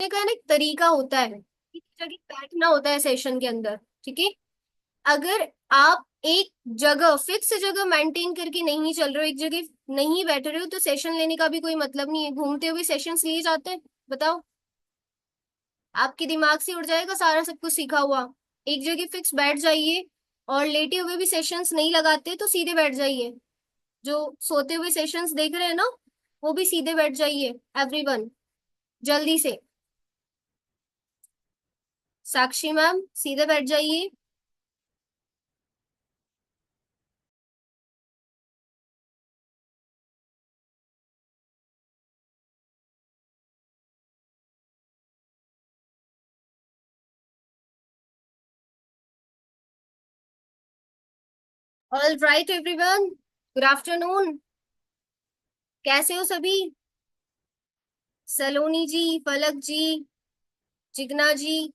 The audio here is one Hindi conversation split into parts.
बैठने का ना एक तरीका होता है, एक जगह बैठना होता है सेशन के अंदर। ठीक है, अगर आप एक जगह फिक्स जगह मेंटेन करके नहीं चल रहे हो, एक जगह नहीं बैठ रहे हो, तो सेशन लेने का भी कोई मतलब नहीं है। घूमते हुए सेशंस लिए जाते हैं, बताओ? आपके दिमाग से उड़ जाएगा सारा सब कुछ सीखा हुआ। एक जगह फिक्स बैठ जाइए, और लेटे हुए भी सेशंस नहीं लगाते तो सीधे बैठ जाइए। जो सोते हुए सेशंस देख रहे हैं ना, वो भी सीधे बैठ जाइए एवरीवन, जल्दी से। साक्षी मैम सीधे बैठ जाइए। All right everyone, good afternoon. कैसे हो सभी? सलोनी जी, पलक जी, जिग्ना जी,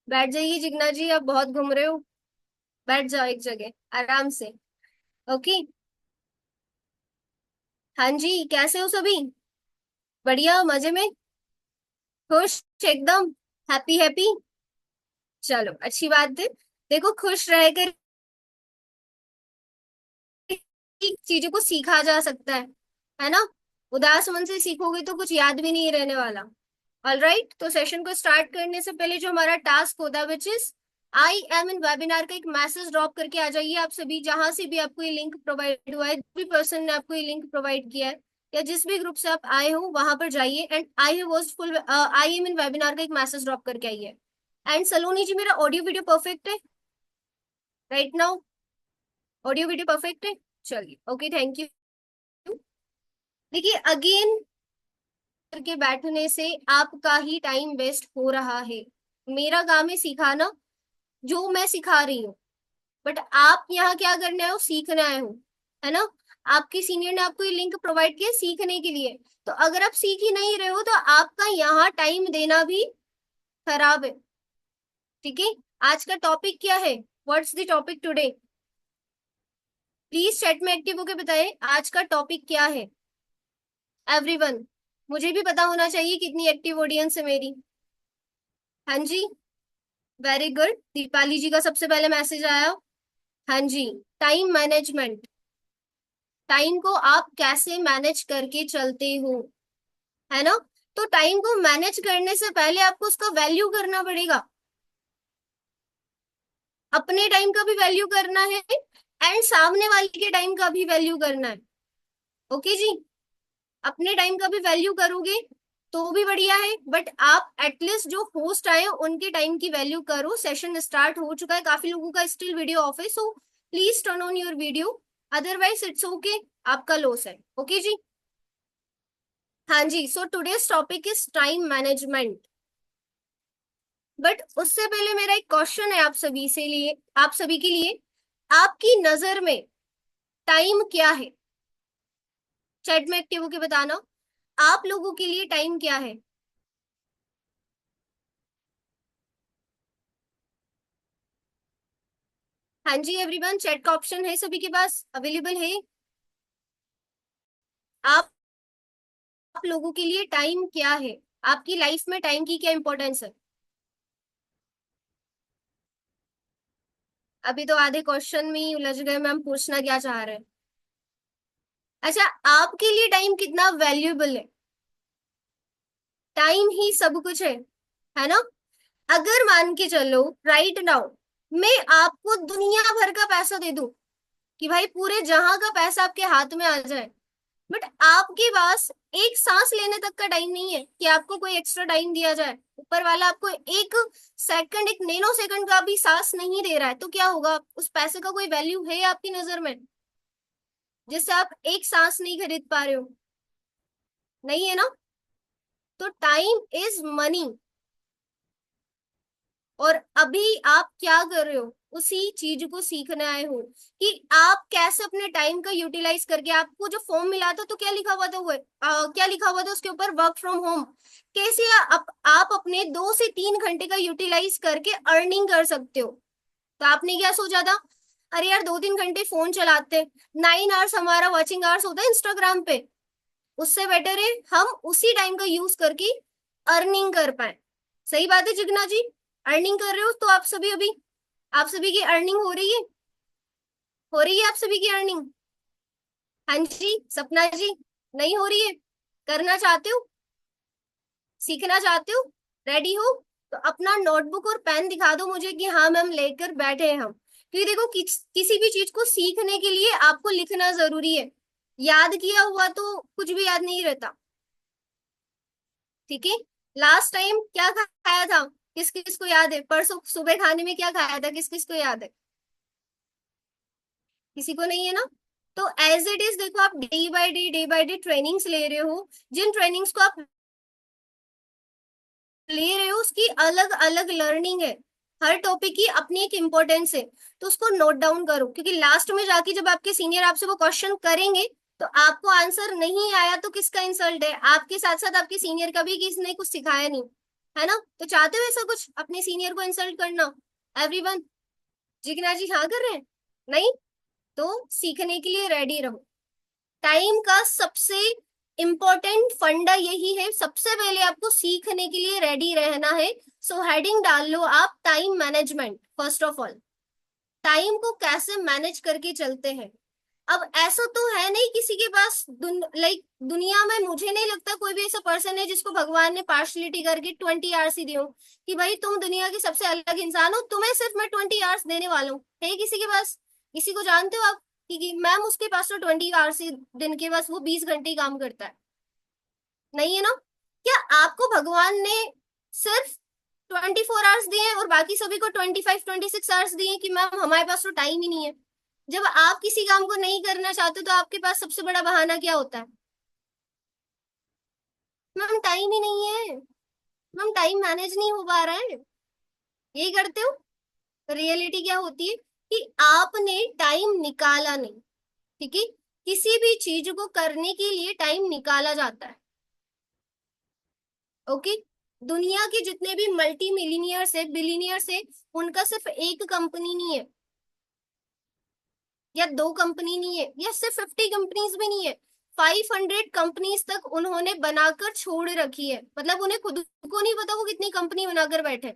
बैठ जाइए। जिग्ना जी आप बहुत घूम रहे हो, बैठ जाओ एक जगह आराम से। ओके। हाँ जी, कैसे हो सभी? बढ़िया, मजे में, खुश एकदम, हैप्पी हैप्पी। चलो अच्छी बात है। देखो, खुश रहकर ही चीजों को सीखा जा सकता है ना? उदास मन से सीखोगे तो कुछ याद भी नहीं रहने वाला। ऑलराइट, तो सेशन को स्टार्ट करने से पहले जो हमारा टास्क होता है, which is I am in webinar, का एक मैसेज ड्रॉप करके आ जाइए आप सभी, जहां से भी आपको ये लिंक प्रोवाइड हुआ है, जिस भी पर्सन ने आपको ये लिंक प्रोवाइड किया है, या जिस भी ग्रुप से आप आए हो वहां पर जाइए, and I am in webinar का एक मैसेज ड्रॉप करके आइए। एंड सलोनी जी, मेरा ऑडियो वीडियो परफेक्ट है right now? Audio video perfect है? चलिए, ओके, थैंक यू। देखिए, अगेन करके बैठने से आपका ही टाइम वेस्ट हो रहा है। मेरा काम है सिखाना, जो मैं सिखा रही हूँ, बट आप यहाँ क्या करने आए हो? सीखने आए हो, है ना? आपके सीनियर ने आपको ये लिंक प्रोवाइड किया सीखने के लिए, तो अगर आप सीख ही नहीं रहे हो तो आपका यहाँ टाइम देना भी खराब है। ठीक है, आज का टॉपिक क्या है? What's the topic today? Please chat में एक्टिव होके बताएं आज का टॉपिक क्या है एवरीवन। मुझे भी पता होना चाहिए कितनी एक्टिव ऑडियंस है मेरी। हाँ जी, वेरी गुड। दीपाली जी का सबसे पहले मैसेज आया। हाँ जी, टाइम मैनेजमेंट। टाइम को आप कैसे मैनेज करके चलते हो, है ना? तो टाइम को मैनेज करने से पहले आपको उसका वैल्यू करना पड़ेगा। अपने टाइम का भी वैल्यू करना है, एंड सामने वाले के टाइम का भी वैल्यू करना है। ओके जी, अपने टाइम का भी वैल्यू करोगे तो भी बढ़िया है, बट आप एटलीस्ट जो होस्ट आए उनके टाइम की वैल्यू करो। सेशन स्टार्ट हो चुका है, काफी लोगों का स्टिल वीडियो ऑफ है, so please turn on your video, otherwise it's okay, आपका लॉस है। ओके जी। हाँ जी, so today's topic is time management. But उससे पहले मेरा एक क्वेश्चन है आप सभी के लिए। आपकी नजर में टाइम क्या है? चैट में एक्टिव होके बताना, आप लोगों के लिए टाइम क्या है? हाँ जी एवरीवन, चैट का ऑप्शन है सभी के पास, अवेलेबल है। आप लोगों के लिए टाइम क्या है? आपकी लाइफ में टाइम की क्या इंपॉर्टेंस है? अभी तो आधे क्वेश्चन में ही उलझ गए मैम, पूछना क्या चाह रहे हैं? अच्छा, आपके लिए टाइम कितना वैल्यूएबल है? टाइम ही सब कुछ है ना? अगर मान के चलो राइट नाउ, मैं आपको दुनिया भर का पैसा दे दूं, कि भाई पूरे जहां का पैसा आपके हाथ में आ जाए, बट आपके पास एक सांस लेने तक का टाइम नहीं है कि आपको कोई एक्स्ट्रा टाइम दिया जाए। ऊपर वाला आपको एक सेकंड, एक नैनो सेकंड का भी सांस नहीं दे रहा है, तो क्या होगा? उस पैसे का कोई वैल्यू है आपकी नजर में, जिससे आप एक सांस नहीं खरीद पा रहे हो? नहीं है ना? तो टाइम इज मनी। और अभी आप क्या कर रहे हो? उसी चीज को सीखने आए हो कि आप कैसे अपने टाइम का यूटिलाइज करके, आपको जो फॉर्म मिला था तो क्या लिखा हुआ था? क्या लिखा हुआ था उसके ऊपर? Work from home. कैसे आप अपने 2 से 3 घंटे का यूटिलाइज करके अर्निंग कर सकते हो? तो आपने क्या सोचा था? अरे यार, 2-3 घंटे फोन चलाते, 9 आवर्स हमारा वॉचिंग आवर्स होता है इंस्टाग्राम पे, उससे बेटर है हम उसी टाइम का यूज करके अर्निंग कर पाए। सही बात है जिग्ना जी, अर्निंग कर रहे हो तो आप सभी अभी, आप सभी की अर्निंग हो रही है आप सभी की अर्निंग। हाँ जी सपना जी, नहीं हो रही है? करना चाहते हो, सीखना चाहते हो, रेडी हो? तो अपना नोटबुक और पेन दिखा दो मुझे कि हाँ मैम लेकर बैठे हैं हम। क्योंकि देखो किसी भी चीज को सीखने के लिए आपको लिखना जरूरी है, याद किया हुआ तो कुछ भी याद नहीं रहता। ठीक है, लास्ट टाइम क्या खाया था, किस किस को याद है? परसों सुबह खाने में क्या खाया था, किस किस को याद है? किसी को नहीं है ना? तो एज इट इज देखो, आप डे बाय डे ट्रेनिंग्स ले रहे हो, जिन ट्रेनिंग्स को आप ले रहे हो उसकी अलग अलग लर्निंग है, हर टॉपिक की अपनी एक इम्पोर्टेंस है। तो उसको नोट डाउन करो, क्योंकि लास्ट में जाके जब आपके सीनियर आपसे वो क्वेश्चन करेंगे तो आपको आंसर नहीं आया तो किसका इंसल्ट है? आपके साथ साथ आपके सीनियर का भी, कि इसने कुछ सिखाया नहीं, है ना? तो चाहते हो ऐसा कुछ अपने सीनियर को इंसल्ट करना? एवरीवन, जिग्ना जी हाँ कर रहे हैं? नहीं? तो सीखने के लिए रेडी रहो। टाइम का सबसे इंपॉर्टेंट फंडा यही है, सबसे पहले आपको सीखने के लिए रेडी रहना है। सो हेडिंग डाल लो आप, time management. First of all, time को कैसे मैनेज करके चलते हैं। अब ऐसा तो है नहीं किसी के पास लाइक दुनिया में मुझे नहीं लगता कोई भी ऐसा पर्सन है जिसको भगवान ने पार्शलिटी करके 20 आवर्स ही दिए हो, कि भाई तुम दुनिया के सबसे अलग इंसान हो, तुम्हें सिर्फ मैं 20 आवर्स देने वाला हूँ। है किसी के पास? किसी को जानते हो आप कि मैम उसके पास तो 20 आवर्स ही दिन के, बस वो 20 घंटे ही काम करता है? नहीं है ना? क्या आपको भगवान ने सिर्फ 24 आवर्स दिए हैं और बाकी सभी को 25 26 आवर्स दिए कि मैम हमारे पास तो टाइम ही नहीं है? जब आप किसी काम को नहीं करना चाहते तो आपके पास सबसे बड़ा बहाना क्या होता है? मैम टाइम ही नहीं है, मैम टाइम मैनेज नहीं हो पा रहा है, यही करते हो। रियलिटी क्या होती है कि आपने टाइम निकाला नहीं। ठीक है, किसी भी चीज को करने के लिए टाइम निकाला जाता है। ओके, दुनिया के जितने भी मल्टी मिलीनियर्स है, बिलीनियर्स है, उनका सिर्फ एक कंपनी नहीं है, या दो कंपनी नहीं है, या सिर्फ 50 कंपनीज भी नहीं है, 500 कंपनीज तक उन्होंने बनाकर छोड़ रखी है। मतलब उन्हें खुद को नहीं पता वो कितनी कंपनी बनाकर बैठे,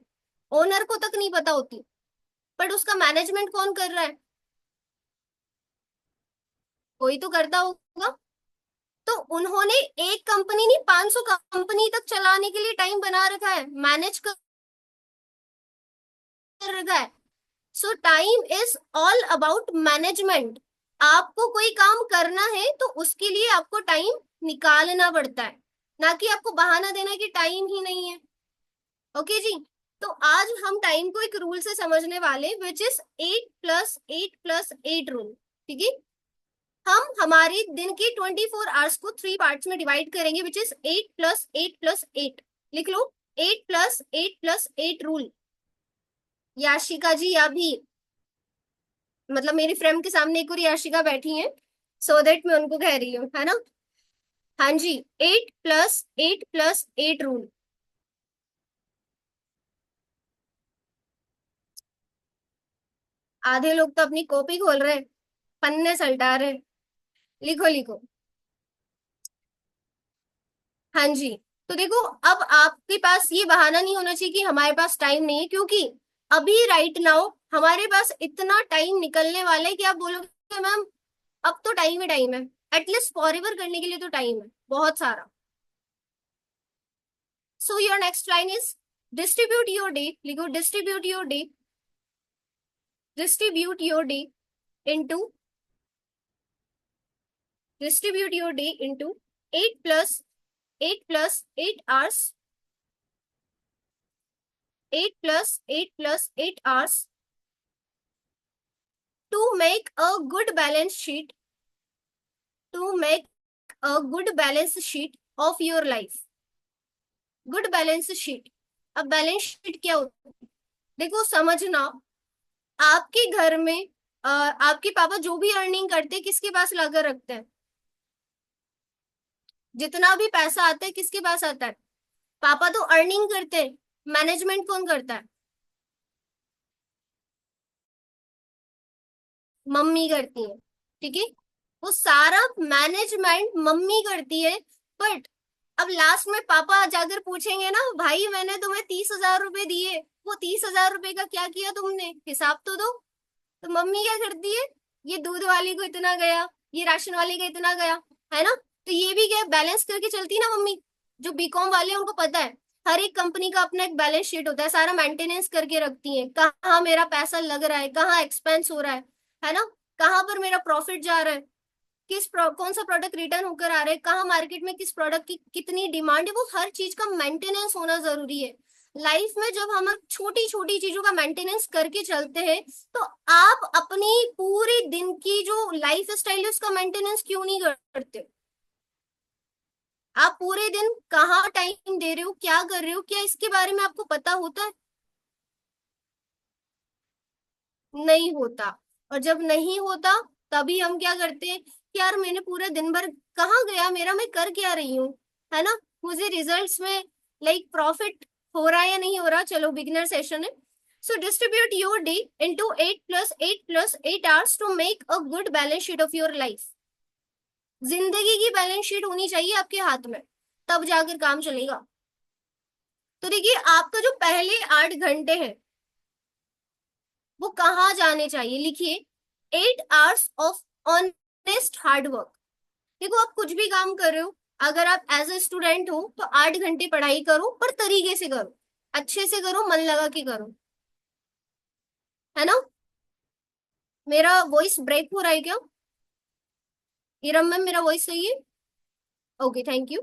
ओनर को तक नहीं पता होती, बट उसका मैनेजमेंट कौन कर रहा है? कोई तो करता होगा। तो उन्होंने एक कंपनी नहीं, 500 कंपनी तक चलाने के लिए टाइम बना रखा है, मैनेज कर रखा है। सो time is all about management. आपको कोई काम करना है तो उसके लिए आपको टाइम निकालना पड़ता है, ना कि आपको बहाना देना कि टाइम ही नहीं है। ओके जी, तो आज हम टाइम को एक रूल से समझने वाले, विच इज 8+8+8 रूल। ठीक है, हम हमारे दिन के 24 आवर्स को 3 पार्ट्स में डिवाइड करेंगे, विच इज 8+8+8। लिख लो, 8+8+8 रूल। याशिका जी अभी, मतलब मेरी फ्रेंड के सामने एक और याशिका बैठी है, सो दैट मैं उनको कह रही हूँ, है ना? हाँ जी, 8+8+8 रूल। आधे लोग तो अपनी कॉपी खोल रहे हैं, पन्ने सलटा रहे हैं। लिखो लिखो। हाँ जी, तो देखो, अब आपके पास ये बहाना नहीं होना चाहिए कि हमारे पास टाइम नहीं है, क्योंकि अभी राइट नाउ हमारे पास इतना टाइम निकलने वाला है कि आप बोलोगे मैम अब तो टाइम ही टाइम है। एटलीस्ट फॉरएवर करने के लिए तो टाइम है बहुत सारा। So your next line is distribute your day. लिखो, distribute your day, distribute your day into, distribute your day into 8+8+8 hours, 8+8+8 hours, to make a good balance sheet, to make a good balance sheet of your life. Good balance sheet. अब बैलेंस शीट क्या होती है? देखो समझना, आपके घर में आपके पापा जो भी अर्निंग करते हैं किसके पास लाकर रखते हैं? जितना भी पैसा आता है किसके पास आता है? पापा तो अर्निंग करते हैं, मैनेजमेंट कौन करता है? मम्मी करती है। ठीक है, वो सारा मैनेजमेंट मम्मी करती है। बट अब लास्ट में पापा जाकर पूछेंगे ना, भाई मैंने तुम्हें 30,000 रुपए दिए, वो 30,000 रुपए का क्या किया तुमने, हिसाब तो दो। तो मम्मी क्या करती है, ये दूध वाली को इतना गया, ये राशन वाले का इतना गया, है ना। तो ये भी क्या बैलेंस करके चलती है ना मम्मी। जो बीकॉम वाले हैं उनको पता है, हर एक कंपनी का अपना एक बैलेंस शीट होता है, सारा मेंटेनेंस करके रखती है, कहाँ मेरा पैसा लग रहा है, कहाँ एक्सपेंस हो रहा है ना, कहाँ पर मेरा प्रॉफिट जा रहा है, कौन सा प्रोडक्ट रिटर्न होकर आ रहा है, कहाँ मार्केट में किस प्रोडक्ट की कितनी डिमांड है, वो हर चीज का मेंटेनेंस होना जरूरी है। लाइफ में जब हम छोटी छोटी चीजों का मेंटेनेंस करके चलते हैं, तो आप अपनी पूरी दिन की जो लाइफ स्टाइल है उसका मेंटेनेंस क्यों नहीं करते। आप पूरे दिन कहाँ टाइम दे रहे हो, क्या कर रहे हो, क्या इसके बारे में आपको पता होता है। नहीं होता। और जब नहीं होता, तभी हम क्या करते हैं कि यार मैंने पूरा दिन भर कहाँ गया मेरा, मैं कर क्या रही हूँ, है ना। मुझे रिजल्ट्स में लाइक प्रॉफिट हो रहा है या नहीं हो रहा। चलो बिगिनर सेशन है। So distribute your day into 8 + 8 + 8 hours to make a good balance sheet of your life. जिंदगी की बैलेंस शीट होनी चाहिए आपके हाथ में, तब जाकर काम चलेगा। तो देखिए, आपका जो पहले 8 घंटे हैं वो कहाँ जाने चाहिए, लिखिए 8 hours of honest hard work. देखो, आप कुछ भी काम कर रहे हो, अगर आप एज ए स्टूडेंट हो तो 8 घंटे पढ़ाई करो, पर तरीके से करो, अच्छे से करो, मन लगा के करो, है ना। मेरा वॉइस ब्रेक हो रहा है क्या, इरम मैम, मेरा वॉइस सही है। Okay, thank you.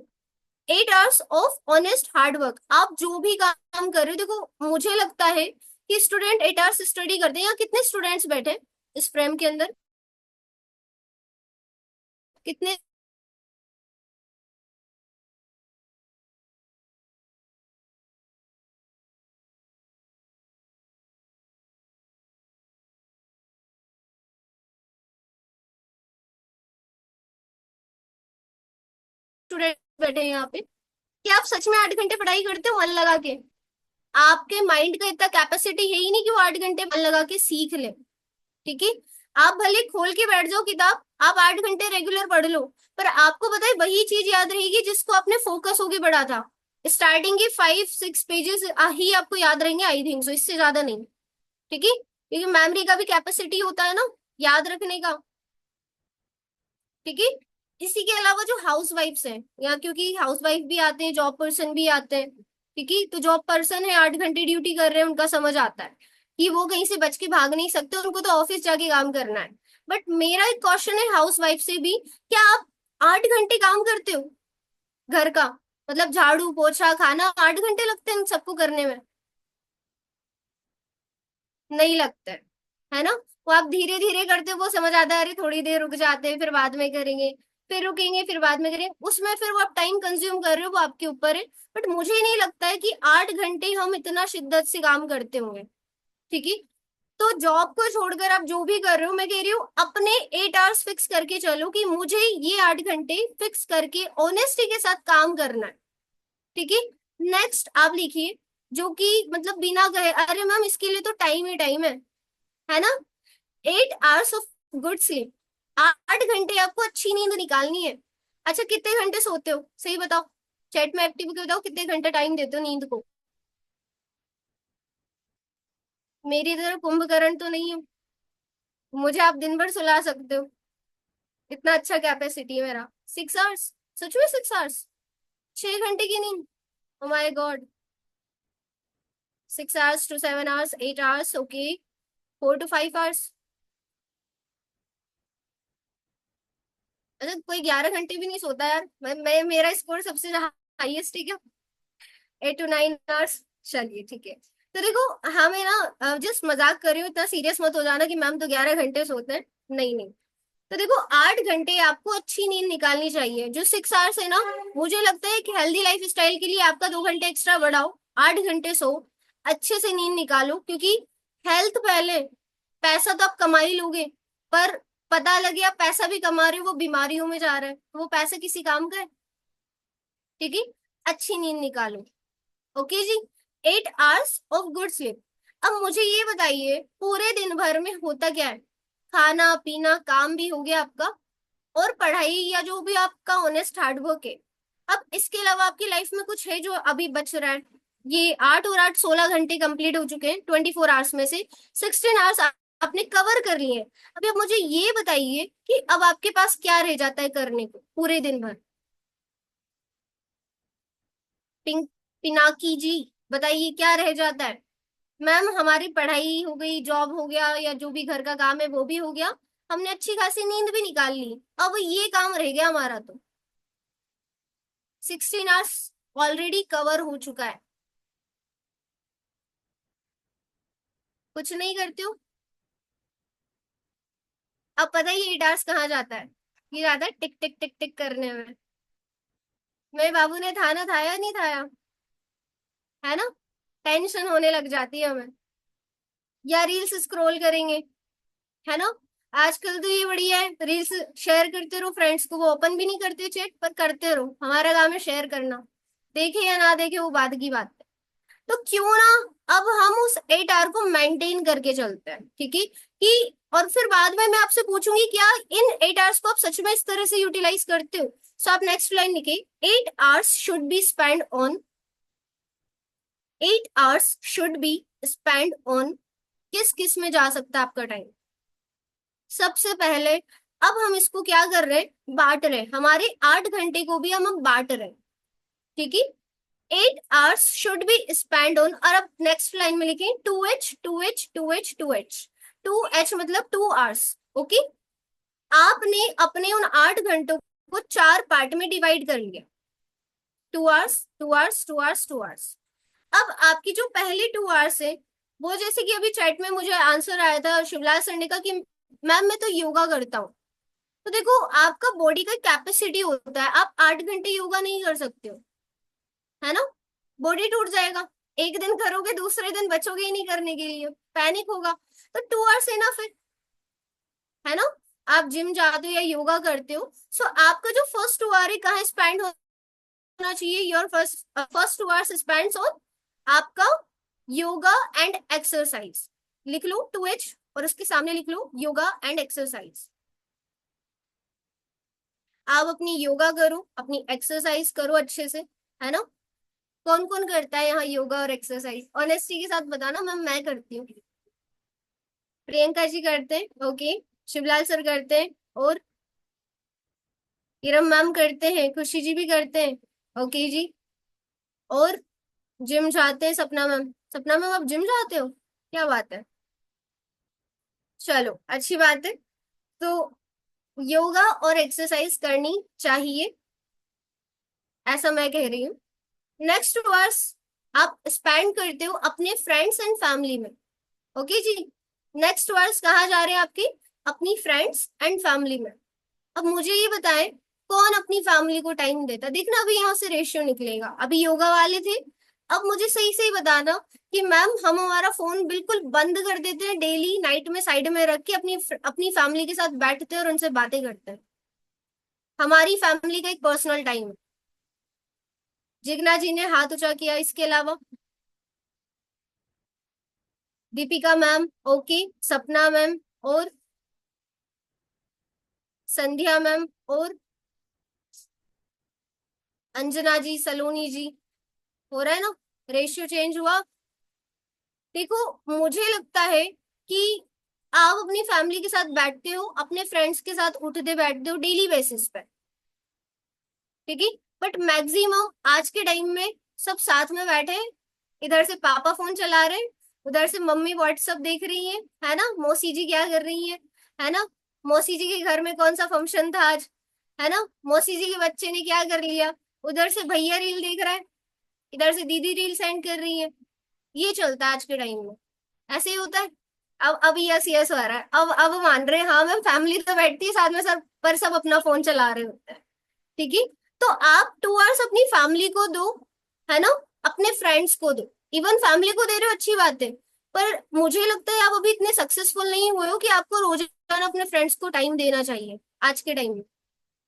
8 hours of honest hard work, आप जो भी काम कर रहे हो, देखो मुझे लगता है कि स्टूडेंट 8 hours स्टडी करते हैं, या कितने स्टूडेंट्स बैठे इस फ्रेम के अंदर, कितने स्टूडेंट बैठे हैं यहाँ पे। क्या आप सच में 8 घंटे पढ़ाई करते हो मन लगा के। आपके माइंड का इतना कैपेसिटी है ही नहीं कि वो 8 घंटे मन लगा के सीख ले। ठीक है, आप भले खोल के बैठ जाओ किताब, आप 8 घंटे रेगुलर पढ़ लो, पर आपको पता है वही चीज याद रहेगी जिसको आपने फोकस होके पढ़ा था। स्टार्टिंग के 5-6 पेजेस ही आपको याद रहेंगे, आई थिंक सो, इससे ज्यादा नहीं। ठीक है, क्योंकि मेमोरी का भी कैपेसिटी होता है ना, याद रखने का। ठीक है, इसी के अलावा जो हाउस वाइफ्स हैं, या क्योंकि हाउस वाइफ भी आते हैं, जॉब पर्सन भी आते हैं। ठीक है, तो जॉब पर्सन है, 8 घंटे ड्यूटी कर रहे हैं, उनका समझ आता है कि वो कहीं से बच के भाग नहीं सकते, उनको तो ऑफिस जाके काम करना है। बट मेरा एक क्वेश्चन है हाउस वाइफ से भी, क्या आप 8 घंटे काम करते हो घर का, मतलब झाड़ू पोछा खाना, 8 घंटे लगते हैं इन सबको करने में। नहीं लगता है ना। वो आप धीरे धीरे करते हो, वो समझ आता है, अरे थोड़ी देर रुक जाते हैं, फिर बाद में करेंगे, फिर रुकेंगे, फिर बाद में करेंगे, उसमें फिर वो आप टाइम कंज्यूम कर रहे हो, वो आपके ऊपर है। बट मुझे नहीं लगता है कि 8 घंटे हम इतना शिद्दत से काम करते होंगे। ठीक है, तो जॉब को छोड़कर आप जो भी कर रहे हो, मैं कह रही हूँ अपने 8 hours फिक्स करके चलो कि मुझे ये 8 घंटे फिक्स करके ऑनेस्टी के साथ काम करना है। ठीक है, नेक्स्ट आप लिखिए, जो कि मतलब बिना कहे अरे मैम इसके लिए तो टाइम ही टाइम है ना। 8 hours ऑफ गुड स्लीप, 8 घंटे आपको अच्छी नींद निकालनी है। अच्छा, कितने घंटे सोते हो सही बताओ, चैट में एक्टिव होके बताओ कितने घंटे टाइम देते हो नींद को। मेरी तरह कुंभकर्ण तो नहीं हो, मुझे आप दिन भर सुला सकते हो, इतना अच्छा कैपेसिटी है मेरा। 6 hours, सच में 6 hours, 6 घंटे की नींद। Oh my God, 6 hours to 7 hours, 8 hours, okay, 4 to 5 hours। अच्छा, कोई 11 घंटे भी नहीं सोता यार, मैं मेरा स्कोर सबसे हाईएस्ट है क्या, 8 to 9 hours। चलिए ठीक है। तो देखो, हमें ना जस्ट मजाक कर रही हूँ, इतना सीरियस मत हो जाना कि मैम तो 11 घंटे सोते हैं। नहीं नहीं, तो देखो 8 घंटे आपको अच्छी नींद निकालनी चाहिए। जो 6 hours है ना, मुझे लगता है कि हेल्दी लाइफ स्टाइल के लिए आपका 2 घंटे एक्स्ट्रा बढ़ाओ, 8 घंटे सो, अच्छे से नींद निकालो, क्योंकि हेल्थ पहले। पैसा तो आप कमा ही लोगे, पर पता लगे आप पैसा भी कमा रहे हो, वो बीमारियों में जा रहा है, तो वो पैसा किसी काम का है। ठीक है, अच्छी नींद निकालो। ओके जी, 8 hours ऑफ गुड स्लीप। अब मुझे ये बताइए, पूरे दिन भर में होता क्या है, खाना पीना काम भी हो गया आपका, और पढ़ाई या जो भी आपका ऑनेस्ट हार्डवर्क है, अब इसके अलावा आपकी लाइफ में कुछ है जो अभी बच रहा है? ये 8 और 8 16 घंटे कंप्लीट हो चुके हैं 24 आवर्स में से। 16 आवर्स आपने कवर कर लिए हैं। अभी आप मुझे ये बताइए कि अब आपके पास क्या रह जाता है करने को पूरे दिन भर? पिंक पिनाकी जी, बताइए क्या रह जाता है? मैम हमारी पढ़ाई हो गई, जॉब हो गया, या जो भी घर का काम है वो भी हो गया, हमने अच्छी खासी नींद भी निकाल ली, अब ये काम रह गया हमारा तो। 16 आवर्स ऑलरेडी कवर हो चुका है। कुछ नहीं करते हो? अब पता है ये 8 आवर्स कहाँ जाता है? ये जाता है टिक टिक टिक टिक करने में। मेरे बाबू ने थाना थाया नहीं थाया, है ना? टेंशन होने लग जाती है हमें। या रील्स स्क्रॉल करेंगे, है ना? आजकल तो ये बढ़िया है, रील्स शेयर करते रहो फ्रेंड्स को, वो ओपन भी नहीं करते चैट पर, करते रहो, हमारा काम है शेयर करना। देखे या ना देखे वो बाद की बात है। तो क्यों ना अब हम उस 8 आवर को मेंटेन करके चलते हैं, ठीक है? कि और फिर बाद में मैं आपसे पूछूंगी क्या इन 8 आवर्स को आप सच में इस तरह से यूटिलाइज करते हो? सो आप नेक्स्ट लाइन लिखे, 8 hours should be spend on, 8 hours should be spend on, किस किस में जा सकता है आपका टाइम? सबसे पहले अब हम इसको क्या कर रहे हैं, बांट रहे हैं, हमारे 8 घंटे को भी हम अब बांट रहे हैं, ठीक है? 8 hours should be spend on, और अब नेक्स्ट लाइन में लिखें 2H 2H 2H 2H, 2H मतलब 2 आवर्स। ओके, आपने अपने उन 8 घंटों को 4 पार्ट में डिवाइड कर लिया, 2 आवर्स 2 आवर्स 2 आवर्स 2 आवर्स। अब आपकी जो पहले 2 आवर्स है, वो जैसे कि अभी चैट में मुझे आंसर आया था शिवलाल संडे का कि मैम मैं तो योगा करता हूँ। तो देखो, आपका बॉडी का कैपेसिटी होता है, आप 8 घंटे योगा नहीं कर सकते हो, है ना? बॉडी टूट जाएगा। एक दिन करोगे, दूसरे दिन बचोगे ही नहीं करने के लिए, पैनिक होगा। तो 2 आवर्स इनफ है ना? आप जिम जाते हो या योगा करते हो, सो आपका जो फर्स्ट 2 आवर है कहाँ स्पेंड होना चाहिए? Your first 2 hours spend on आपका योगा एंड एक्सरसाइज। लिख लो 2H और उसके सामने लिख लो योगा एंड एक्सरसाइज। आप अपनी योगा करो, अपनी एक्सरसाइज करो अच्छे से, है ना? कौन कौन करता है यहाँ योगा और एक्सरसाइज? ऑनेस्टी के साथ बताना। मैं करती हूँ। प्रियंका जी करते हैं, ओके। शिवलाल सर करते हैं, और इरम मैम करते हैं, खुशी जी भी करते हैं, ओके जी। और जिम जाते हैं सपना मैम। सपना मैम आप जिम जाते हो? क्या बात है, चलो अच्छी बात है। तो योगा और एक्सरसाइज करनी चाहिए, ऐसा मैं कह रही हूँ। नेक्स्ट वर्स आप स्पेंड करते हो अपने फ्रेंड्स एंड फैमिली में, ओके जी। नेक्स्ट वर्स कहाँ जा रहे हैं आपके? अपनी फ्रेंड्स एंड फैमिली में। अब मुझे ये बताएं, कौन अपनी फैमिली को टाइम देता? देखना अभी यहाँ से रेशियो निकलेगा, अभी योगा वाले थे। अब मुझे सही सही बताना कि मैम हम हमारा फोन बिल्कुल बंद कर देते हैं, डेली नाइट में साइड में रख के अपनी अपनी फैमिली के साथ बैठते हैं और उनसे बातें करते हैं। हमारी फैमिली का एक पर्सनल टाइम है। जिग्ना जी ने हाथ ऊंचा किया, इसके अलावा? Deepika ma'am, okay. सपना मैम, और संध्या मैम, और अंजना जी, सलोनी जी। हो रहा है ना? रेशियो चेंज हुआ। देखो, मुझे लगता है कि आप अपनी फैमिली के साथ बैठते हो, अपने फ्रेंड्स के साथ उठते बैठते हो डेली बेसिस पे, ठीक है? बट मैक्सिमम आज के टाइम में सब साथ में बैठे हैं, इधर से पापा फोन चला रहे हैं, उधर से मम्मी व्हाट्सएप देख रही है ना? मौसी जी क्या कर रही है ना? मौसी जी के घर में कौन सा फंक्शन था आज, है ना? मौसी जी के बच्चे ने क्या कर लिया? उधर से भैया रील देख रहा है, इधर से दीदी रील सेंड कर रही है। ये चलता है आज के टाइम में, ऐसे ही होता है। अब यस यस हो रहा है, अब मान रहे हैं, हाँ मैम फैमिली तो बैठती है साथ में सब, पर सब अपना फोन चला रहे होते हैं, ठीक है? तो आप 2 आवर्स अपनी फैमिली को दो, है ना? अपने फ्रेंड्स को दो। इवन फैमिली को दे रहे हो, अच्छी बात है, पर मुझे लगता है आप अभी इतने सक्सेसफुल नहीं हुए हो कि आपको रोजाना अपने फ्रेंड्स को टाइम देना चाहिए आज के टाइम में।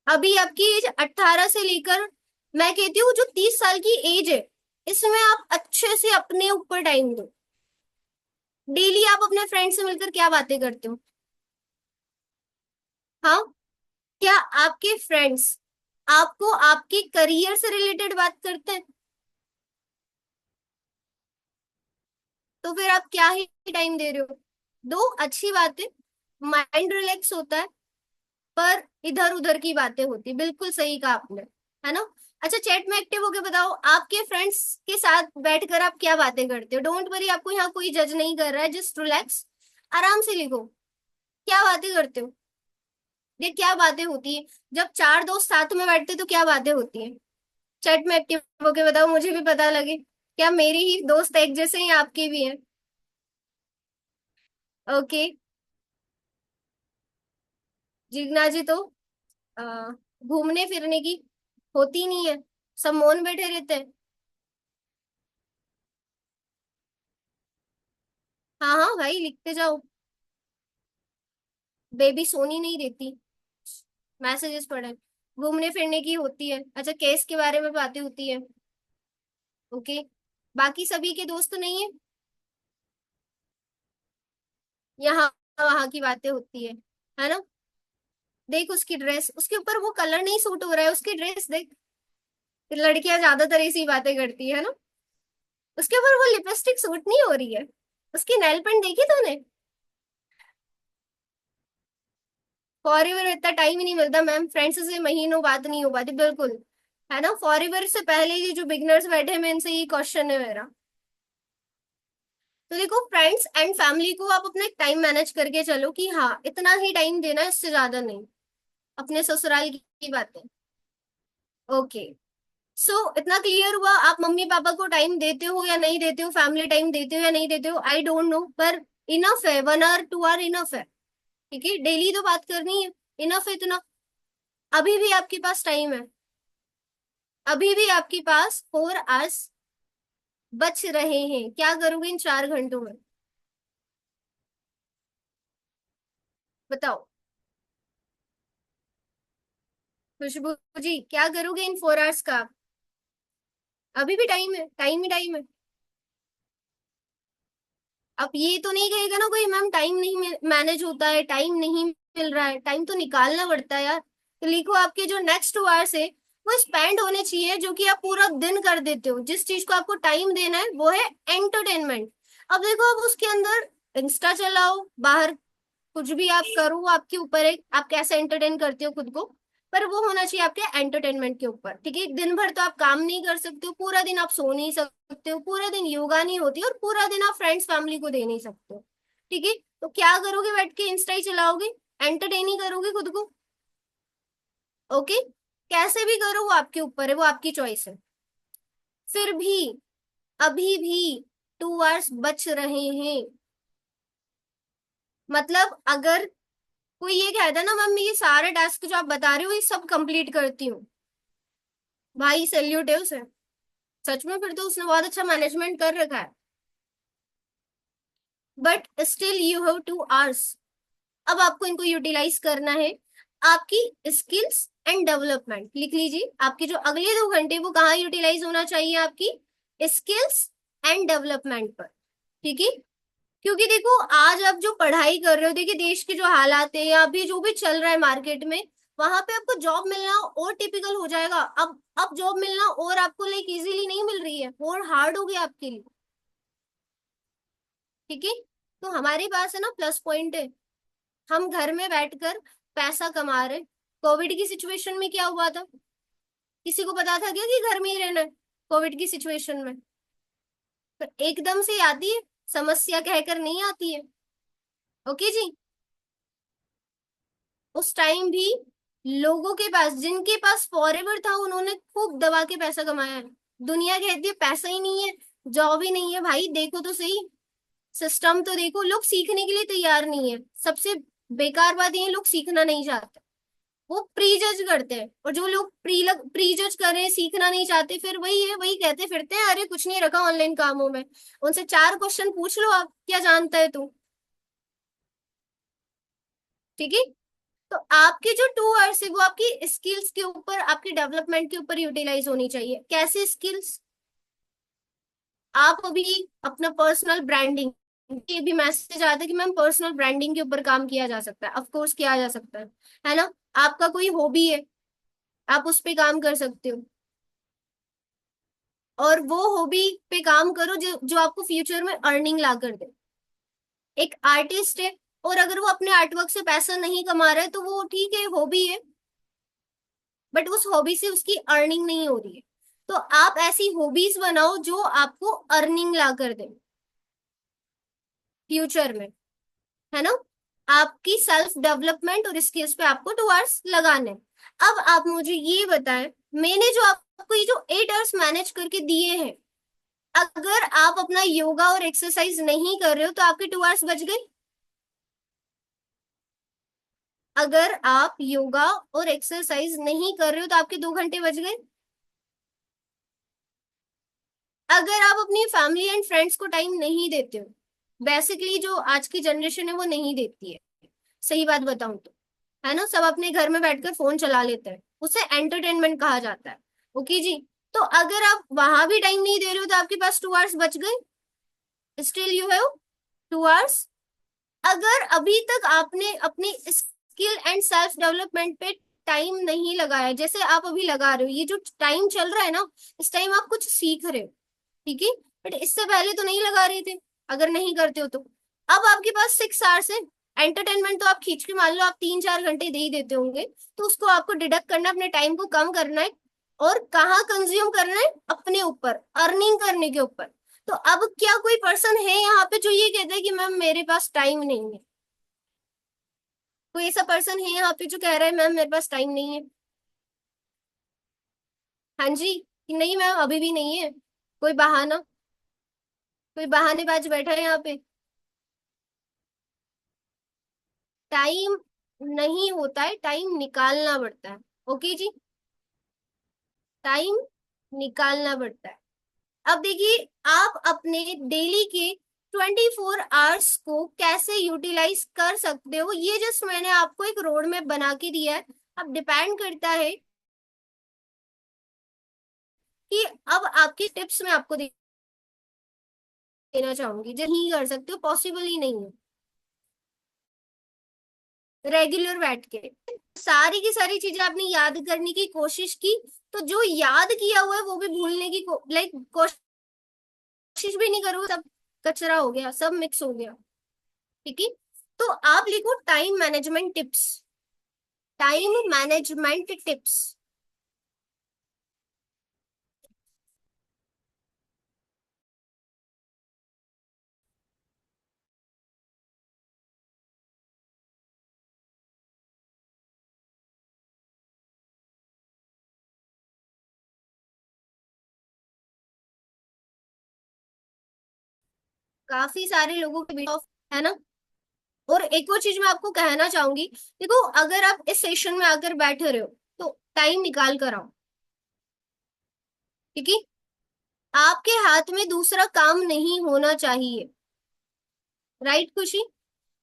अभी आपकी एज 18 से लेकर, मैं कहती हूँ जो 30 साल की एज है, इसमें आप अच्छे से अपने ऊपर टाइम दो। डेली आप अपने फ्रेंड से मिलकर क्या बातें करते हो? हाँ, क्या आपके फ्रेंड्स आपको आपके करियर से रिलेटेड बात करते हैं, तो फिर आप क्या ही टाइम दे रहे हो। दो अच्छी बात है, माइंड रिलैक्स होता है, पर इधर उधर की बातें होती, बिल्कुल सही कहा आपने, है ना। अच्छा, चैट में एक्टिव होके बताओ, आपके फ्रेंड्स के साथ बैठकर आप क्या बातें करते हो। डोंट वरी, आपको यहाँ कोई जज नहीं कर रहा है, जस्ट रिलैक्स, आराम से लिखो, क्या बातें करते हो। ये क्या बातें होती है, जब चार दोस्त साथ में बैठते तो क्या बातें होती है। चैट में एक्टिव होके बताओ, मुझे भी पता लगे, क्या मेरी ही दोस्त एक जैसे ही आपके भी हैं। ओके। जिग्ना जी तो अ, घूमने फिरने की होती नहीं है, सब मौन बैठे रहते हैं। हाँ हाँ भाई, लिखते जाओ। बेबी सोनी नहीं देती, मैसेजेस पढ़े। घूमने फिरने की होती है, अच्छा केस के बारे में बातें होती है। ओके। बाकी सभी के दोस्त तो नहीं है, यहाँ वहां की बातें होती है ना। देख उसकी ड्रेस, उसके ऊपर वो कलर नहीं सूट हो रहा है, उसकी ड्रेस देख। लड़कियां ज्यादातर ऐसी बातें करती है ना, उसके ऊपर वो लिपस्टिक सूट नहीं हो रही है, उसकी नेल पेंट देखी तूने। फॉरएवर इतना टाइम ही नहीं मिलता मैम, फ्रेंड्स से महीनों बात नहीं हो पाती, बिल्कुल, है ना। फॉरएवर से पहले ही जो बिगनर्स बैठे हैं, इनसे ये क्वेश्चन है मेरा। तो देखो, फ्रेंड्स एंड फैमिली को आप अपना एक टाइम मैनेज करके चलो कि हाँ इतना ही टाइम देना है, इससे ज्यादा नहीं। अपने ससुराल की बातें। ओके। सो इतना क्लियर हुआ, आप मम्मी पापा को टाइम देते हो या नहीं देते हो, फैमिली टाइम देते हो या नहीं देते हो, आई डोंट नो, पर इनफ है, 1 आवर 2 आवर इनफ है। ठीक है, डेली तो बात करनी है, इनफ है इतना। अभी भी आपके पास टाइम है, अभी भी आपके पास 4 आवर्स बच रहे हैं, क्या करोगे इन 4 घंटों में, बताओ। खुशबू जी, क्या करोगे इन 4 आवर्स का। अभी भी टाइम है, टाइम ही टाइम है। अब ये तो नहीं कहेगा ना कोई, मैम टाइम नहीं मैनेज होता है, टाइम नहीं मिल रहा है, टाइम तो निकालना पड़ता है यार। तो लिखो, आपके जो नेक्स्ट 2 आवर्स है वो स्पेंड होने चाहिए, जो कि आप पूरा दिन कर देते हो, जिस चीज को आपको टाइम देना है वो है एंटरटेनमेंट। अब देखो, आप उसके अंदर इंस्टा चलाओ, बाहर कुछ भी आप करो, वो आपके ऊपर है, आप कैसे एंटरटेन करते हो खुद को, पर वो होना चाहिए आपके एंटरटेनमेंट के ऊपर। ठीक है, दिन भर तो आप काम नहीं कर सकते हो, पूरा दिन आप सो नहीं सकते हो, पूरा दिन योगा नहीं होती, और पूरा दिन आप फ्रेंड्स फैमिली को दे नहीं सकते हो। ठीक है, तो क्या करोगे, बैठ के इंस्टा ही चलाओगे, एंटरटेन ही करोगे खुद को। ओके, कैसे भी करो, वो आपके ऊपर है, वो आपकी चॉइस है। फिर भी अभी भी 2 आवर्स बच रहे हैं, मतलब अगर कोई ये कहता है ना, मैम ये सारे टास्क जो आप बता रहे हो ये सब कंप्लीट करती हूँ, भाई सैल्यूट है उसे, सच में, फिर तो उसने बहुत अच्छा मैनेजमेंट कर रखा है। But still you have 2 hours, अब आपको इनको यूटिलाइज करना है, आपकी स्किल्स एंड डेवलपमेंट, लिख लीजिए, आपके जो अगले 2 घंटे वो कहाँ यूटिलाइज होना चाहिए, आपकी स्किल्स एंड डेवलपमेंट पर। ठीक है, क्योंकि देखो आज आप जो पढ़ाई कर रहे हो, देखिए देश के जो हालात है या अभी जो भी चल रहा है मार्केट में, वहां पे आपको जॉब मिलना और टिपिकल हो जाएगा। अब जॉब मिलना और आपको लाइक इजीली नहीं मिल रही है, और हार्ड हो गया आपके लिए। ठीक है, तो हमारे पास है ना प्लस पॉइंट है, हम घर में बैठकर पैसा कमा रहे। कोविड की सिचुएशन में क्या हुआ था, किसी को पता था क्या कि घर में ही रहना है कोविड की सिचुएशन में। पर एकदम से आती है, समस्या कहकर नहीं आती है। ओके जी, उस टाइम भी लोगों के पास, जिनके पास फॉरएवर था, उन्होंने खूब दबा के पैसा कमाया है। दुनिया कहती है पैसा ही नहीं है, जॉब ही नहीं है, भाई देखो तो सही, सिस्टम तो देखो, लोग सीखने के लिए तैयार नहीं है, सबसे बेकार बात ये है, लोग सीखना नहीं चाहते, वो प्री जज करते हैं, और जो लोग प्री जज कर रहे हैं, सीखना नहीं चाहते, फिर वही है, वही कहते फिरते हैं, अरे कुछ नहीं रखा ऑनलाइन कामों में। उनसे 4 क्वेश्चन पूछ लो, आप क्या जानता है तू। ठीक है, तो आपके जो 2 आवर्स है वो आपकी स्किल्स के ऊपर, आपकी डेवलपमेंट के ऊपर यूटिलाइज होनी चाहिए। कैसे स्किल्स, आप अभी अपना पर्सनल ब्रांडिंग, ये भी मैसेज आता है कि मैम पर्सनल ब्रांडिंग के ऊपर काम किया जा सकता है, ऑफ कोर्स किया जा सकता है ना। आपका कोई हॉबी है, आप उस पे काम कर सकते हो, और वो हॉबी पे काम करो जो जो आपको फ्यूचर में अर्निंग ला कर दे। एक आर्टिस्ट है, और अगर वो अपने आर्टवर्क से पैसा नहीं कमा रहा है तो वो ठीक है, हॉबी है, बट उस हॉबी से उसकी अर्निंग नहीं हो रही है। तो आप ऐसी हॉबीज बनाओ जो आपको अर्निंग ला कर दे फ्यूचर में, है ना। आपकी सेल्फ डेवलपमेंट और स्किल्स पे आपको 2 आवर्स लगाने हैं। अब आप मुझे ये बताएं, मैंने जो आपको ये जो 8 आवर्स मैनेज करके दिए हैं, अगर आप अपना योगा और एक्सरसाइज नहीं कर रहे हो तो आपके 2 आवर्स बच गए। अगर आप योगा और एक्सरसाइज नहीं कर रहे हो तो आपके 2 घंटे बच गए। अगर आप अपनी फैमिली एंड फ्रेंड्स को टाइम नहीं देते हो, बेसिकली जो आज की जनरेशन है वो नहीं देती है, सही बात बताऊं तो, है ना, सब अपने घर में बैठकर फोन चला लेते हैं, उसे एंटरटेनमेंट कहा जाता है। ओके जी। तो अगर आप वहां भी टाइम नहीं दे रहे हो तो आपके पास 2 आवर्स बच गए, स्टिल यू हैव 2 आवर्स। अगर अभी तक आपने अपनी स्किल एंड सेल्फ डेवलपमेंट पे टाइम नहीं लगाया, जैसे आप अभी लगा रहे हो, ये जो टाइम चल रहा है ना, इस टाइम आप कुछ सीख रहे हो, ठीक है, बट इससे पहले तो नहीं लगा रहे थे, अगर नहीं करते हो तो। अब आपके पास 6 आवर्स है, एंटरटेनमेंट तो आप खींच के मान लो आप 3-4 घंटे दे ही देते होंगे, तो उसको आपको डिडक्ट करना है, अपने टाइम को कम करना है, और कहाँ कंज्यूम करना है, अपने ऊपर, अर्निंग करने के ऊपर। तो अब क्या कोई पर्सन है यहाँ पे जो ये कहता है कि मैम मेरे पास टाइम नहीं है? कोई ऐसा पर्सन है यहाँ पे जो कह रहा है मैम मेरे पास टाइम नहीं है? हाँ जी, कि नहीं मैम अभी भी नहीं है? कोई बहाना, कोई बहानेबाज बैठा है यहाँ पे? टाइम नहीं होता है, टाइम निकालना पड़ता है। ओके जी, टाइम निकालना पड़ता है। अब देखिए, आप अपने डेली के 24 आवर्स को कैसे यूटिलाइज कर सकते हो, ये जस्ट मैंने आपको एक रोड मैप बना के दिया है। अब डिपेंड करता है कि अब आपकी टिप्स मैं आपको देना चाहूंगी, जो नहीं कर सकते हो, पॉसिबल ही नहीं है रेगुलर बैठ के। सारी की सारी चीजें आपने याद करने की कोशिश की, तो जो याद किया हुआ है वो भी भूलने की लाइक कोशिश भी नहीं करो, सब कचरा हो गया, सब मिक्स हो गया, ठीक है। तो आप लिखो time management tips, time management tips. काफी सारे लोगों के बीच है ना। और एक और चीज मैं आपको कहना चाहूंगी, देखो अगर आप इस सेशन में आकर बैठे रहे हो तो टाइम निकाल कर आओ, ठीक है। आपके हाथ में दूसरा काम नहीं होना चाहिए, राइट खुशी,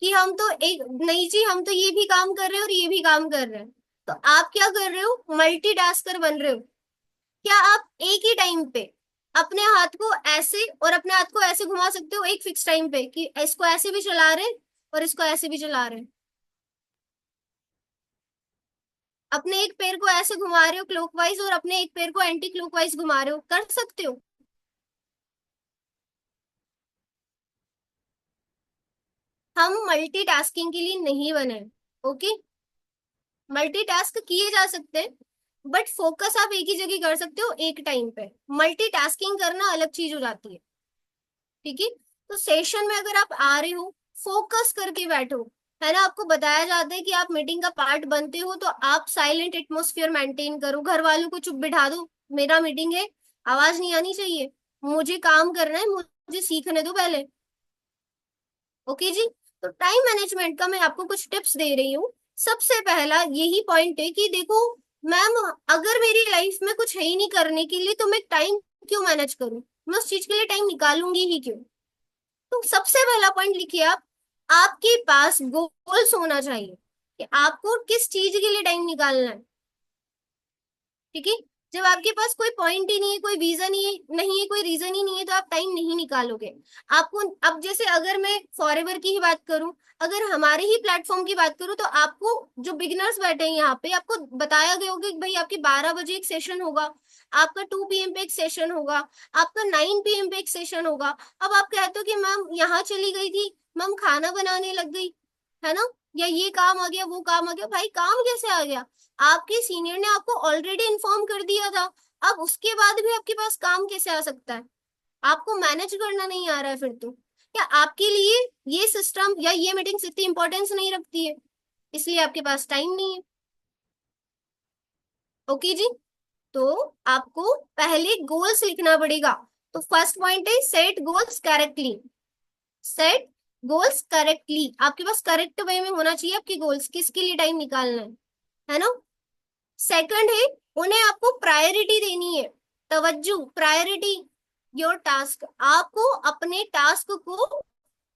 कि हम तो एक नहीं जी, हम तो ये भी काम कर रहे हैं और ये भी काम कर रहे हैं। तो आप क्या कर रहे हो, मल्टीटास्कर बन रहे हो। क्या आप एक ही टाइम पे अपने हाथ को ऐसे और अपने हाथ को ऐसे घुमा सकते हो एक फिक्स टाइम पे, कि इसको ऐसे भी चला रहे हैं और इसको ऐसे भी चला रहे हैं? अपने एक पैर को ऐसे घुमा रहे हो क्लॉकवाइज और अपने एक पैर को एंटी क्लॉकवाइज घुमा रहे हो, कर सकते हो? हम मल्टीटास्किंग के लिए नहीं बने, ओके। मल्टीटास्क किए जा सकते हैं, बट फोकस आप एक ही जगह कर सकते हो एक टाइम पे। मल्टीटास्किंग करना अलग चीज हो जाती है, ठीक है। तो सेशन में अगर आप आ रहे हो, फोकस करके बैठो, है ना। आपको बताया जाता है कि आप मीटिंग का पार्ट बनते हो तो आप साइलेंट एटमोस्फियर मेंटेन करो, घर वालों को चुप बिठा दो, मेरा मीटिंग है, आवाज नहीं आनी चाहिए, मुझे काम करना है, मुझे सीखने दो पहले। ओके जी। तो टाइम मैनेजमेंट का मैं आपको कुछ टिप्स दे रही हूँ। सबसे पहला यही पॉइंट है कि देखो मैम, अगर मेरी लाइफ में कुछ है ही नहीं करने के लिए तो मैं टाइम क्यों मैनेज करूं, मैं उस चीज के लिए टाइम निकालूंगी ही क्यों? तो सबसे पहला पॉइंट लिखिए आप, आपके पास गोल्स होना चाहिए कि आपको किस चीज के लिए टाइम निकालना है, ठीक है। जब आपके पास कोई पॉइंट ही नहीं है, कोई रीजन ही नहीं है, कोई रीजन ही नहीं है, तो आप टाइम नहीं निकालोगे। आपको अब जैसे अगर मैं फॉरएवर की ही बात करूं, अगर हमारे ही प्लेटफॉर्म की बात करूं, तो आपको जो बिगिनर्स बैठे हैं यहाँ पे, आपको बताया गया होगा कि भाई आपकी 12 बजे एक सेशन होगा, आपका 2 PM पे एक सेशन होगा, आपका 9 PM पे एक सेशन होगा। अब आप कहते हो कि मैम यहाँ चली गई थी, मैम खाना बनाने लग गई, है ना, या ये काम आ गया, वो काम आ गया। भाई काम कैसे आ गया? आपके सीनियर ने आपको ऑलरेडी इन्फॉर्म कर दिया था। अब उसके बाद भी आपके पास काम कैसे आ सकता है? आपको मैनेज करना नहीं आ रहा है फिर तो। क्या आपके लिए ये सिस्टम या ये मीटिंग्स इतनी इंपॉर्टेंस नहीं रखती है, इसलिए आपके पास टाइम नहीं है? ओके जी। तो आपको पहले गोल्स लिखना पड़ेगा। तो फर्स्ट पॉइंट है set goals correctly. Set goals correctly, आपके पास करेक्ट वे में होना चाहिए आपके गोल्स, किसके लिए टाइम निकालना है ना। सेकंड है, उन्हें आपको प्रायोरिटी देनी है। तवज्जो, प्रायोरिटी योर टास्क। आपको अपने टास्क को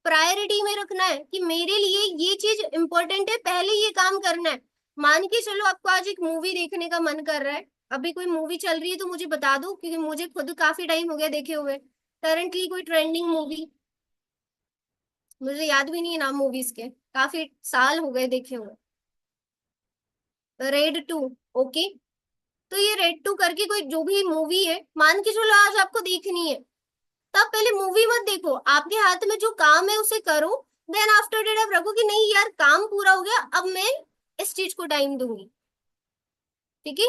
प्रायोरिटी में रखना है कि मेरे लिए ये चीज इंपॉर्टेंट है, पहले ये काम करना है। मान के चलो आपको आज एक मूवी देखने का मन कर रहा है, अभी कोई मूवी चल रही है तो मुझे बता दो, क्योंकि मुझे खुद काफी टाइम हो गया देखे हुए। करंटली कोई ट्रेंडिंग मूवी, मुझे याद भी नहीं है नाम मूवीज के, काफी साल हो गए देखे हुए। रेड 2। ओके। तो ये रेड 2 करके कोई जो भी मूवी है, मान के चलो आज आपको देखनी है, तब पहले मूवी मत देखो, आपके हाथ में जो काम है उसे करो। देन आफ्टर डेट आप रखो कि नहीं यार काम पूरा हो गया, अब मैं इस चीज को टाइम दूंगी। ठीक है।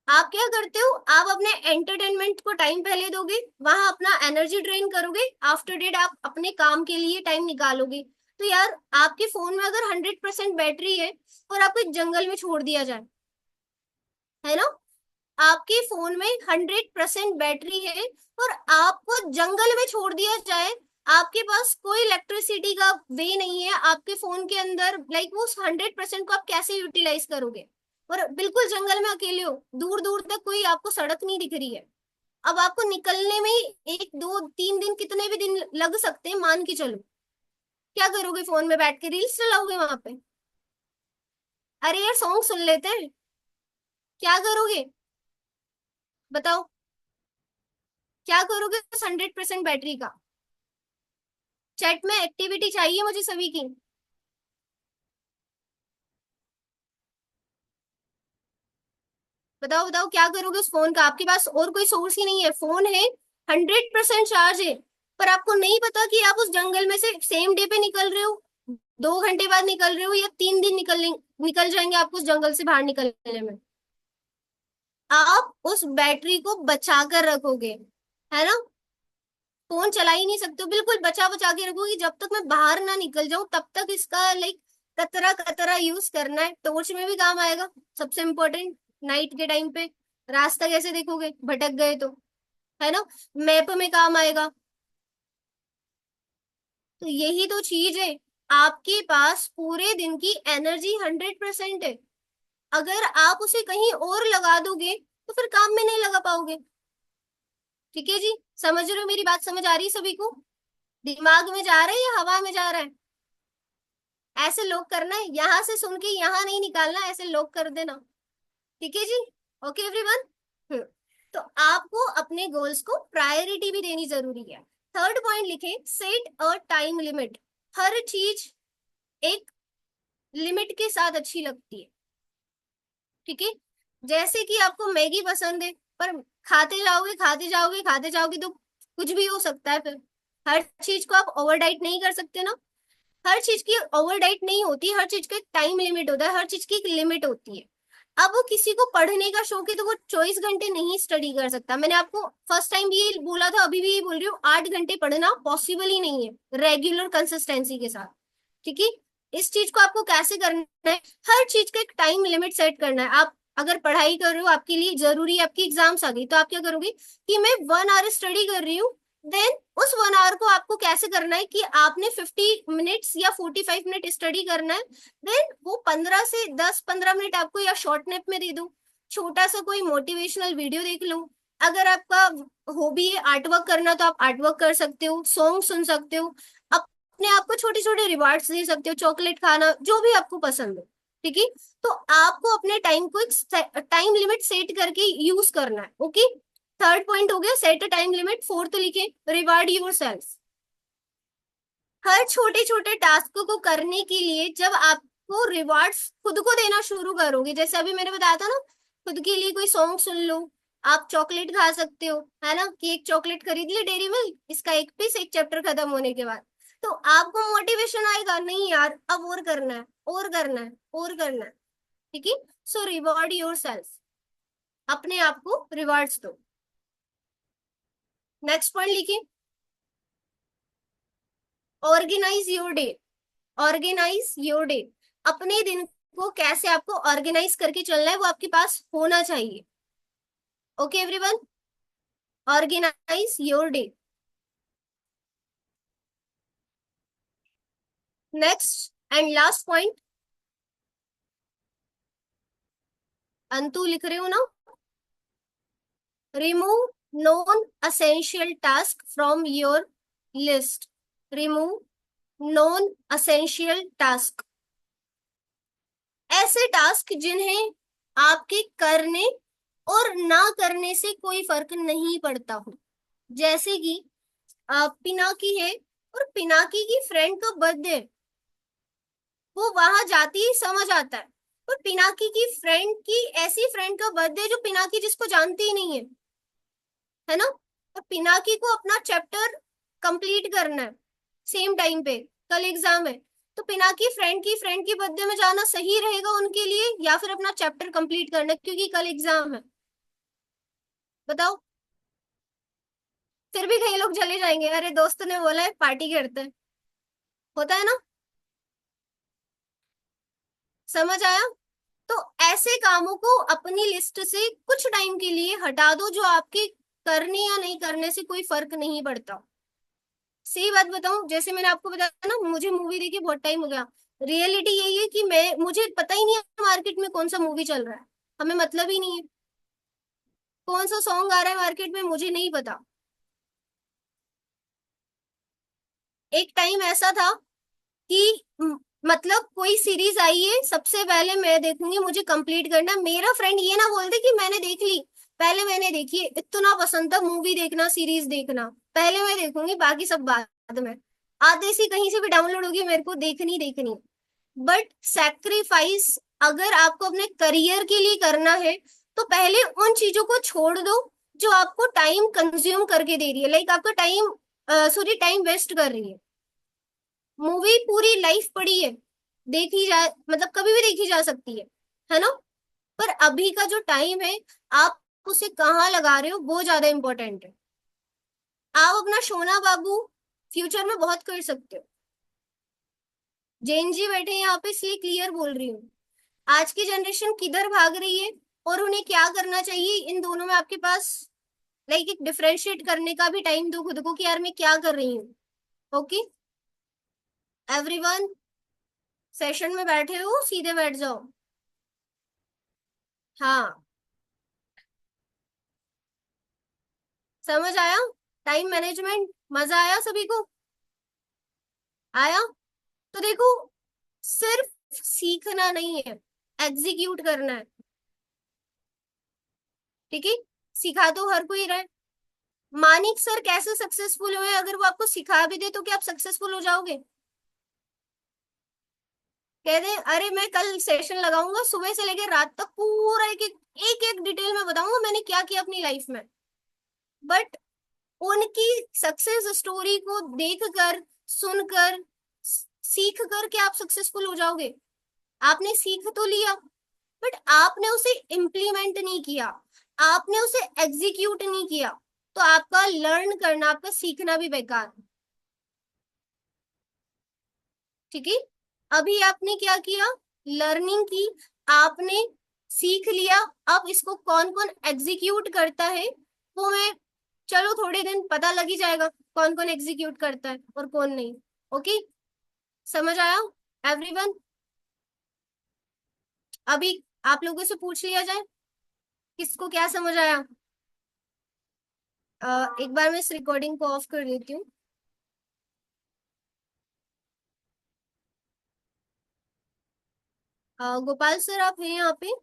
आप क्या करते हो, आप अपने एंटरटेनमेंट को टाइम पहले दोगे, वहां अपना एनर्जी ड्रेन करोगे, आफ्टर डेट आप अपने काम के लिए टाइम निकालोगे। तो यार आपके फोन में अगर 100% बैटरी है और आपको एक जंगल में छोड़ दिया जाए, है ना, आपके फोन में 100% बैटरी है और आपको जंगल में छोड़ दिया जाए, आपके पास कोई इलेक्ट्रिसिटी का वे नहीं है आपके फोन के अंदर, लाइक वो 100% को आप कैसे यूटिलाइज करोगे? और बिल्कुल जंगल में अकेले हो, दूर दूर तक कोई आपको सड़क नहीं दिख रही है। अब आपको निकलने में 1 2 3 दिन, कितने भी दिन लग सकते हैं मान के चलो, क्या करोगे? फोन में बैठ के रील्स चलाओगे वहां पे? अरे यार सॉन्ग सुन लेते हैं, क्या करोगे बताओ? क्या करोगे उस 100% बैटरी का? चैट में एक्टिविटी चाहिए मुझे सभी की। बताओ बताओ क्या करोगे उस फोन का? आपके पास और कोई सोर्स ही नहीं है, फोन है, 100% चार्ज है, पर आपको नहीं पता कि आप उस जंगल में से सेम डे पे निकल रहे हो, 2 घंटे बाद निकल रहे हो, या 3 दिन निकल जाएंगे आपको उस जंगल से बाहर निकलने में। आप उस बैटरी को बचा कर रखोगे, है ना। फोन चला ही नहीं सकते हो, बिल्कुल बचा बचा के रखोगे, जब तक मैं बाहर ना निकल जाऊं तब तक इसका लाइक कतरा कतरा यूज करना है। टॉर्च में भी काम आएगा, सबसे इम्पोर्टेंट, नाइट के टाइम पे रास्ता कैसे देखोगे भटक गए तो, है ना। मैप में काम आएगा। तो यही तो चीज है, आपके पास पूरे दिन की एनर्जी 100% है, अगर आप उसे कहीं और लगा दोगे तो फिर काम में नहीं लगा पाओगे। ठीक है जी, समझ रहे हो मेरी बात? समझ आ रही है सभी को? दिमाग में जा रहा है या हवा में जा रहा है? ऐसे लोग करना है, यहां से सुन के यहाँ नहीं निकालना, ऐसे लोग कर देना। ठीक है जी। Okay everyone. तो आपको अपने गोल्स को प्रायोरिटी भी देनी जरूरी है। थर्ड पॉइंट लिखे, सेट अ टाइम लिमिट। हर चीज एक लिमिट के साथ अच्छी लगती है। ठीक है। जैसे कि आपको मैगी पसंद है, पर खाते जाओगे खाते जाओगे खाते जाओगे तो कुछ भी हो सकता है फिर। हर चीज को आप ओवर डाइट नहीं कर सकते ना। हर चीज की ओवर डाइट नहीं होती, हर चीज का एक टाइम लिमिट होता है, हर चीज की एक लिमिट होती है। अब वो किसी को पढ़ने का शौक है तो वो 24 घंटे नहीं स्टडी कर सकता। मैंने आपको फर्स्ट टाइम भी ये बोला था, अभी भी ये बोल रही हूँ, 8 घंटे पढ़ना पॉसिबल ही नहीं है रेगुलर कंसिस्टेंसी के साथ। ठीक है। इस चीज को आपको कैसे करना है, हर चीज का एक टाइम लिमिट सेट करना है। आप अगर पढ़ाई कर रहे हो, आपके लिए जरूरी है, आपकी एग्जाम्स आ गई, तो आप क्या करोगे कि मैं 1 आवर स्टडी कर रही हूँ। देन उस 1 आवर को आपको कैसे करना है कि आपने 50 मिनट्स या 45 मिनट स्टडी करना है। देन वो 15 से 10 15 मिनट आपको या शॉर्ट नैप में दे दो, छोटा सा कोई मोटिवेशनल वीडियो देख लो। अगर आपका हॉबी है आर्ट वर्क करना, तो आप आर्ट वर्क कर सकते हो, सॉन्ग सुन सकते हो, अपने आप को छोटे छोटे रिवार्ड्स दे सकते हो, चॉकलेट खाना, जो भी आपको पसंद हो। ठीक है। तो आपको अपने टाइम को एक टाइम लिमिट सेट करके यूज करना है। ओके, थर्ड पॉइंट हो गया set a time limit. Fourth लिखे रिवार्ड योर सेल्फ। हर छोटे छोटे टास्क को करने के लिए जब आपको रिवार्ड्स खुद को देना शुरू करोगे, जैसे अभी मैंने बताया था ना, खुद के लिए कोई सॉन्ग सुन लो, आप चॉकलेट खा सकते हो, है ना, कि एक चॉकलेट खरीद ले डेयरी मिल्क, इसका एक पीस एक चैप्टर खत्म होने के बाद, तो आपको मोटिवेशन आएगा, नहीं यार अब और करना है, और करना है, और करना है। ठीक है। सो रिवॉर्ड योर सेल्फ, अपने आप को रिवार्ड्स दो। नेक्स्ट पॉइंट लिखिए, organise your day. Organise your day, अपने दिन को कैसे आपको ऑर्गेनाइज करके चलना है वो आपके पास होना चाहिए। Okay everyone, organise your day. Next and last point, अंतु लिख रहे हो ना, remove non essential task from your list. Remove non essential task, ऐसे टास्क जिन्हें आपके करने और ना करने से कोई फर्क नहीं पड़ता हो। जैसे कि पिनाकी है और पिनाकी की फ्रेंड का बर्थडे, वो वहां जाती ही समझ आता है, और पिनाकी की फ्रेंड की ऐसी फ्रेंड का बर्थडे जो पिनाकी जिसको जानती ही नहीं है ना, और पिनाकी को अपना चैप्टर कंप्लीट करना है सेम टाइम पे, कल एग्जाम है, तो पिनाकी फ्रेंड की बर्थडे में जाना सही रहेगा उनके लिए, या फिर अपना चैप्टर कंप्लीट करना क्योंकि कल एग्जाम है? बताओ। फिर भी कई लोग चले जाएंगे, अरे दोस्त ने बोला है पार्टी करते हैं, होता है ना। समझ आया? तो ऐसे कामों को अपनी लिस्ट से कुछ टाइम के लिए हटा दो जो आपके करने या नहीं करने से कोई फर्क नहीं पड़ता। सही बात बताऊं, जैसे मैंने आपको बताया ना, मुझे मूवी देखे बहुत टाइम हो गया। रियलिटी यही है कि मैं मुझे पता ही नहीं है मार्केट में कौन सा मूवी चल रहा है, हमें मतलब ही नहीं है कौन सा सॉन्ग आ रहा है मार्केट में, मुझे नहीं पता। एक टाइम ऐसा था कि मतलब कोई सीरीज आई है सबसे पहले मैं देखूंगी, मुझे कंप्लीट करना, मेरा फ्रेंड ये ना बोल दे कि मैंने देख ली, पहले मैंने देखी है, इतना पसंद था मूवी देखना सीरीज देखना, पहले मैं देखूंगी बाकी सब बाद में, आधे से कहीं से भी डाउनलोड होगी, मेरे को देखनी देखनी। बट सैक्रिफाइस अगर आपको अपने करियर के लिए करना है तो पहले उन चीजों को छोड़ दो जो आपको टाइम कंज्यूम करके दे रही है, लाइक आपका टाइम सॉरी टाइम वेस्ट कर रही है। मूवी पूरी लाइफ पड़ी है, देखी जा मतलब कभी भी देखी जा सकती है ना, पर अभी का जो टाइम है आप उसे कहाँ लगा रहे हो वो ज्यादा इंपॉर्टेंट है। आप अपना सोना बाबू फ्यूचर में बहुत कर सकते हो। जैन जी बैठे हैं यहाँ पे इसलिए क्लियर बोल रही हूँ, आज की जनरेशन किधर भाग रही है और उन्हें क्या करना चाहिए, इन दोनों में आपके पास लाइक एक डिफरेंशिएट करने का भी टाइम दो खुद को कि यार मैं क्या कर रही हूँ। ओके एवरीवन, सेशन में बैठे हो सीधे बैठ जाओ। हाँ, समझ आया? टाइम मैनेजमेंट मजा आया सभी को? आया? तो देखो, सिर्फ सीखना नहीं है, एग्जीक्यूट करना है। ठीक है, सिखा तो हर कोई रहा है। मानिक सर कैसे सक्सेसफुल हुए, अगर वो आपको सिखा भी दे तो क्या आप सक्सेसफुल हो जाओगे? कह दे अरे मैं कल सेशन लगाऊंगा सुबह से लेकर रात तक पूरा एक एक डिटेल में बताऊंगा मैंने क्या किया अपनी लाइफ में, बट उनकी सक्सेस स्टोरी को देखकर सुनकर सीख कर क्या आप सक्सेसफुल हो जाओगे? आपने सीख तो लिया बट आपने उसे इम्प्लीमेंट नहीं किया, आपने उसे एग्जीक्यूट नहीं किया, तो आपका लर्न करना आपका सीखना भी बेकार है। ठीक है, अभी आपने क्या किया, लर्निंग की, आपने सीख लिया, अब इसको कौन कौन एग्जीक्यूट करता है वो मैं, चलो थोड़े दिन पता लग ही जाएगा कौन कौन एग्जीक्यूट करता है और कौन नहीं। ओके, समझ आया एवरीवन? अभी आप लोगों से पूछ लिया जाए किसको क्या समझ आया। एक बार मैं इस रिकॉर्डिंग को ऑफ कर देती हूँ। गोपाल सर आप हैं यहाँ पे?